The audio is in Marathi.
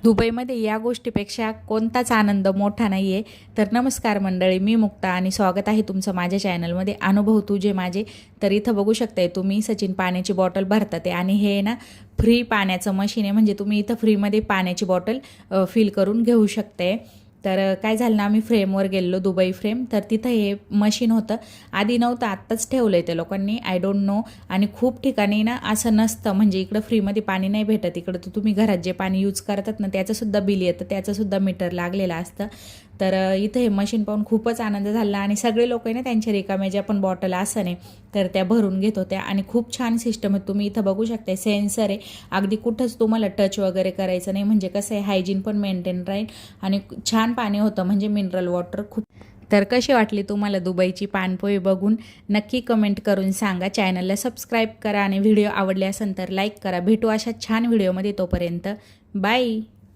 दुबईमध्ये या गोष्टीपेक्षा कोणताच आनंद मोठा नाही आहे. तर नमस्कार मंडळी, मी मुक्ता आणि स्वागत आहे तुमचं माझ्या चॅनलमध्ये अनुभव तुझे माझे. तर इथं बघू शकताय तुम्ही सचिन पाण्याची बॉटल भरतात आहे आणि हे ना फ्री पाण्याचं मशीन आहे, म्हणजे तुम्ही इथं फ्रीमध्ये पाण्याची बॉटल फिल करून घेऊ शकताय. तर काय झालं ना, आम्ही फ्रेमवर गेलो, दुबई फ्रेम, तर तिथं हे मशीन होतं. आधी नव्हतं, आत्ताच ठेवलं आहे ते लोकांनी, आय डोंट नो. आणि खूप ठिकाणी ना असं नसतं, म्हणजे इकडं फ्रीमध्ये पाणी नाही भेटत. इकडं तर तुम्ही घरात जे पाणी यूज करतात ना त्याचंसुद्धा बिल येतं, त्याचंसुद्धा मीटर लागलेलं असतं. तर इथं हे मशीन पाहून खूपच आनंद झाला आणि सगळे लोक आहे ना त्यांच्या रिकाम्या ज्या पण बॉटल असं नाही तर त्या भरून घेत होत्या. आणि खूप छान सिस्टम आहे, तुम्ही इथं बघू शकता, सेन्सर आहे. अगदी कुठंच तुम्हाला टच वगैरे करायचं नाही, म्हणजे कसं आहे हायजीन पण मेंटेन राहील. आणि छान पाणी होतं, म्हणजे मिनरल वॉटर खूप. तर कशी वाटली तुम्हाला दुबईची पाणपोई बघून नक्की कमेंट करून सांगा. चॅनलला सबस्क्राईब करा आणि व्हिडिओ आवडले असेल तर लाईक करा. भेटू अशा छान व्हिडिओमध्ये, तोपर्यंत बाय.